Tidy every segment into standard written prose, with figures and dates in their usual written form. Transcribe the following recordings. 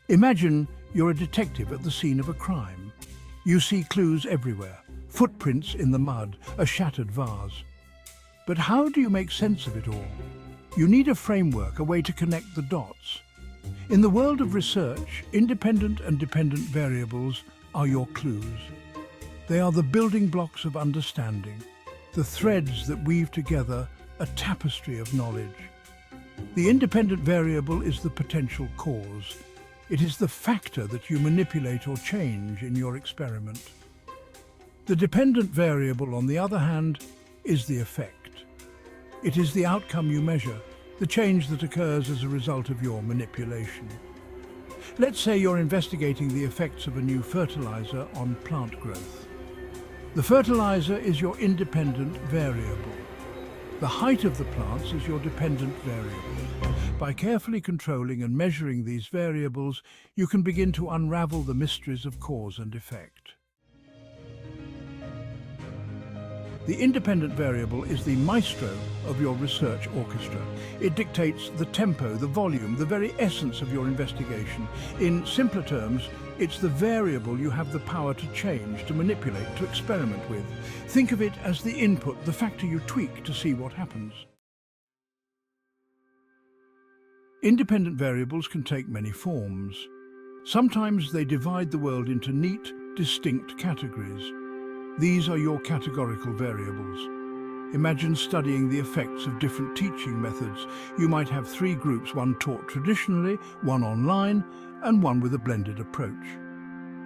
Imagine you're a detective at the scene of a crime. You see clues everywhere, footprints in the mud, a shattered vase. But how do you make sense of it all? You need a framework, a way to connect the dots. In the world of research, independent and dependent variables are your clues. They are the building blocks of understanding, the threads that weave together a tapestry of knowledge. The independent variable is the potential cause. It is the factor that you manipulate or change in your experiment. The dependent variable, on the other hand, is the effect. It is the outcome you measure, the change that occurs as a result of your manipulation. Let's say you're investigating the effects of a new fertilizer on plant growth. The fertilizer is your independent variable. The height of the plants is your dependent variable. By carefully controlling and measuring these variables, you can begin to unravel the mysteries of cause and effect. The independent variable is the maestro of your research orchestra. It dictates the tempo, the volume, the very essence of your investigation. In simpler terms, it's the variable you have the power to change, to manipulate, to experiment with. Think of it as the input, the factor you tweak to see what happens. Independent variables can take many forms. Sometimes they divide the world into neat, distinct categories. These are your categorical variables. Imagine studying the effects of different teaching methods. You might have 3 groups, one taught traditionally, one online, and one with a blended approach.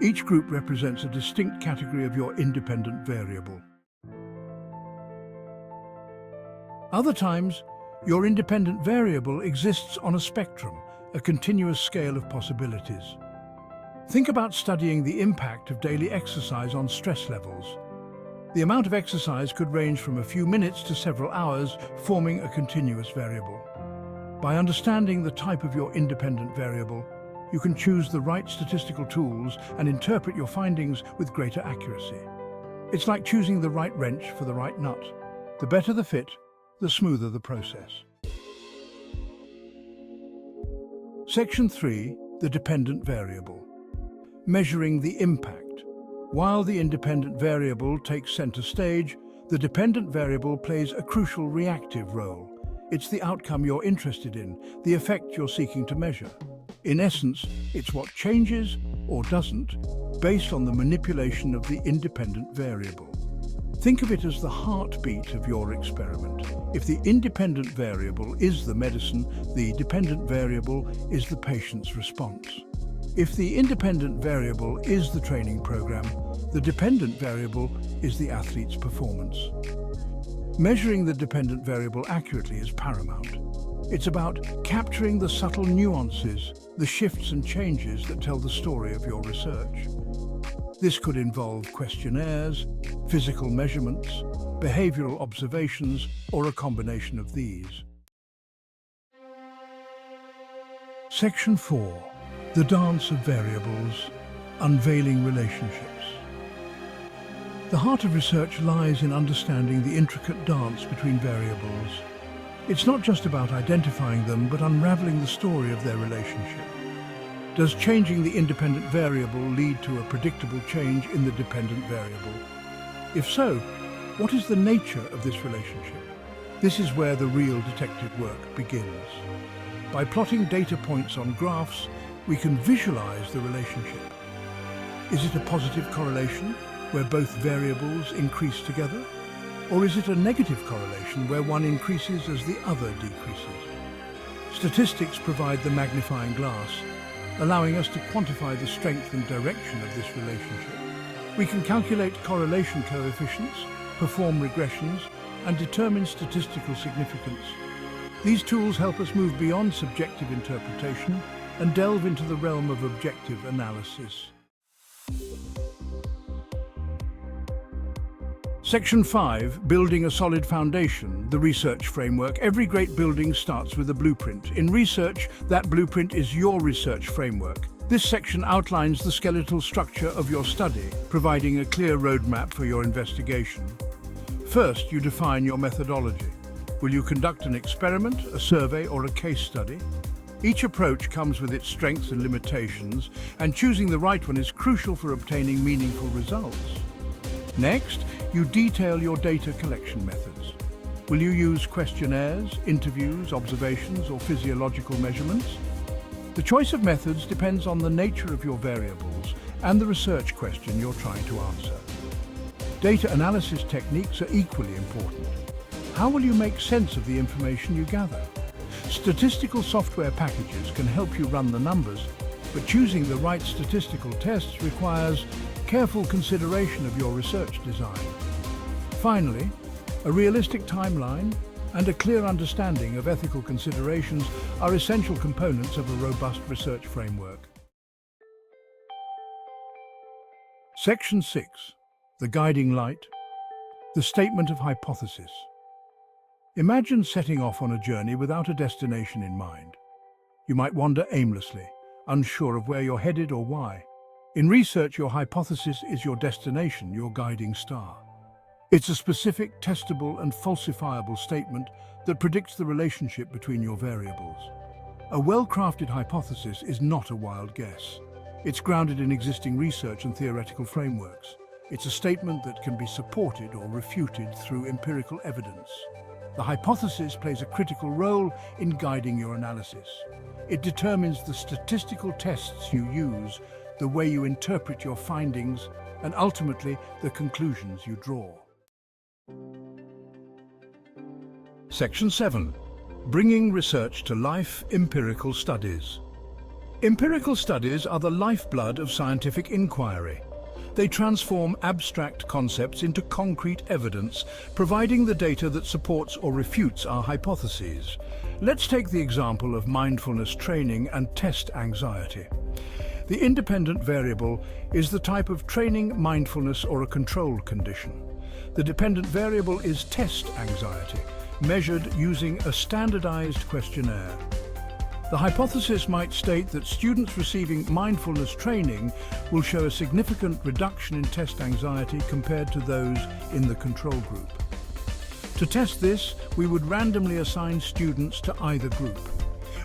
Each group represents a distinct category of your independent variable. Other times, your independent variable exists on a spectrum, a continuous scale of possibilities. Think about studying the impact of daily exercise on stress levels. The amount of exercise could range from a few minutes to several hours, forming a continuous variable. By understanding the type of your independent variable, you can choose the right statistical tools and interpret your findings with greater accuracy. It's like choosing the right wrench for the right nut. The better the fit, the smoother the process. Section 3, the dependent variable. Measuring the impact. While the independent variable takes center stage, the dependent variable plays a crucial reactive role. It's the outcome you're interested in, the effect you're seeking to measure. In essence, it's what changes or doesn't based on the manipulation of the independent variable. Think of it as the heartbeat of your experiment. If the independent variable is the medicine, the dependent variable is the patient's response. If the independent variable is the training program, the dependent variable is the athlete's performance. Measuring the dependent variable accurately is paramount. It's about capturing the subtle nuances, the shifts and changes that tell the story of your research. This could involve questionnaires, physical measurements, behavioral observations, or a combination of these. Section 4. The dance of variables, unveiling relationships. The heart of research lies in understanding the intricate dance between variables. It's not just about identifying them, but unraveling the story of their relationship. Does changing the independent variable lead to a predictable change in the dependent variable? If so, what is the nature of this relationship? This is where the real detective work begins. By plotting data points on graphs, we can visualize the relationship. Is it a positive correlation, where both variables increase together? Or is it a negative correlation, where one increases as the other decreases? Statistics provide the magnifying glass, allowing us to quantify the strength and direction of this relationship. We can calculate correlation coefficients, perform regressions, and determine statistical significance. These tools help us move beyond subjective interpretation and delve into the realm of objective analysis. Section 5, Building a Solid Foundation, the research framework. Every great building starts with a blueprint. In research, that blueprint is your research framework. This section outlines the skeletal structure of your study, providing a clear roadmap for your investigation. First, you define your methodology. Will you conduct an experiment, a survey, or a case study? Each approach comes with its strengths and limitations, and choosing the right one is crucial for obtaining meaningful results. Next, you detail your data collection methods. Will you use questionnaires, interviews, observations, or physiological measurements? The choice of methods depends on the nature of your variables and the research question you're trying to answer. Data analysis techniques are equally important. How will you make sense of the information you gather? Statistical software packages can help you run the numbers, but choosing the right statistical tests requires careful consideration of your research design. Finally, a realistic timeline and a clear understanding of ethical considerations are essential components of a robust research framework. Section 6. The guiding light. The statement of hypothesis. Imagine setting off on a journey without a destination in mind. You might wander aimlessly, unsure of where you're headed or why. In research, your hypothesis is your destination, your guiding star. It's a specific, testable, and falsifiable statement that predicts the relationship between your variables. A well-crafted hypothesis is not a wild guess. It's grounded in existing research and theoretical frameworks. It's a statement that can be supported or refuted through empirical evidence. The hypothesis plays a critical role in guiding your analysis. It determines the statistical tests you use, the way you interpret your findings, and ultimately the conclusions you draw. Section 7. Bringing research to life, empirical studies. Empirical studies are the lifeblood of scientific inquiry. They transform abstract concepts into concrete evidence, providing the data that supports or refutes our hypotheses. Let's take the example of mindfulness training and test anxiety. The independent variable is the type of training, mindfulness, or a control condition. The dependent variable is test anxiety, measured using a standardized questionnaire. The hypothesis might state that students receiving mindfulness training will show a significant reduction in test anxiety compared to those in the control group. To test this, we would randomly assign students to either group.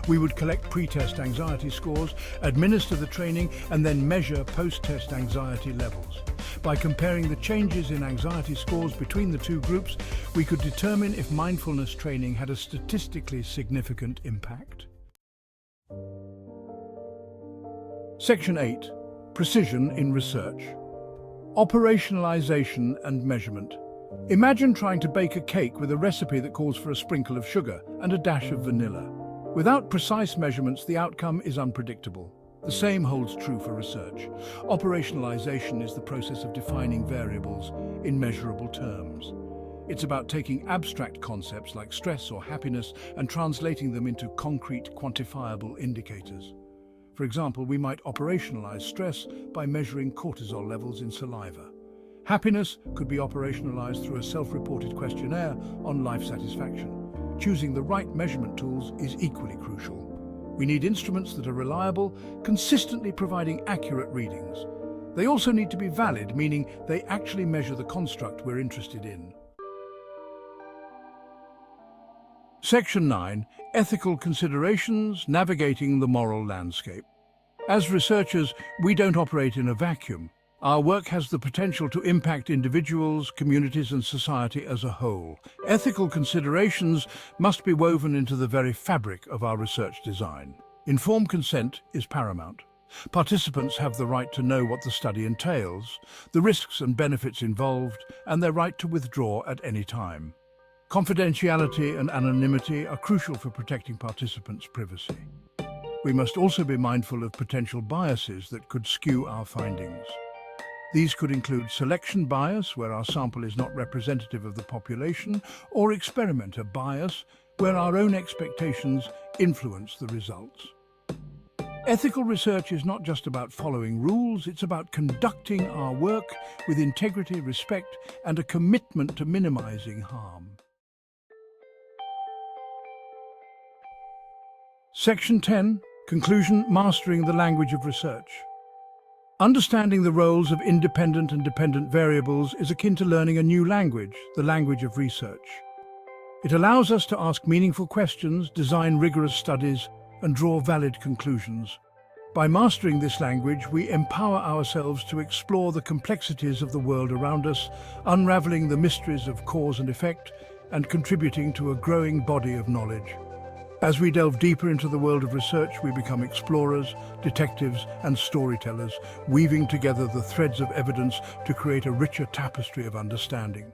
We would collect pre-test anxiety scores, administer the training, and then measure post-test anxiety levels. By comparing the changes in anxiety scores between the two groups, we could determine if mindfulness training had a statistically significant impact. Section 8. Precision in research. Operationalization and measurement. Imagine trying to bake a cake with a recipe that calls for a sprinkle of sugar and a dash of vanilla. Without precise measurements, the outcome is unpredictable. The same holds true for research. Operationalization is the process of defining variables in measurable terms. It's about taking abstract concepts like stress or happiness and translating them into concrete, quantifiable indicators. For example, we might operationalize stress by measuring cortisol levels in saliva. Happiness could be operationalized through a self-reported questionnaire on life satisfaction. Choosing the right measurement tools is equally crucial. We need instruments that are reliable, consistently providing accurate readings. They also need to be valid, meaning they actually measure the construct we're interested in. Section 9. Ethical considerations, navigating the moral landscape. As researchers, we don't operate in a vacuum. Our work has the potential to impact individuals, communities, and society as a whole. Ethical considerations must be woven into the very fabric of our research design. Informed consent is paramount. Participants have the right to know what the study entails, the risks and benefits involved, and their right to withdraw at any time. Confidentiality and anonymity are crucial for protecting participants' privacy. We must also be mindful of potential biases that could skew our findings. These could include selection bias, where our sample is not representative of the population, or experimenter bias, where our own expectations influence the results. Ethical research is not just about following rules, it's about conducting our work with integrity, respect, and a commitment to minimizing harm. Section 10. Conclusion: Mastering the language of research. Understanding the roles of independent and dependent variables is akin to learning a new language, the language of research. It allows us to ask meaningful questions, design rigorous studies, and draw valid conclusions. By mastering this language, we empower ourselves to explore the complexities of the world around us, unraveling the mysteries of cause and effect, and contributing to a growing body of knowledge. As we delve deeper into the world of research, we become explorers, detectives, and storytellers, weaving together the threads of evidence to create a richer tapestry of understanding.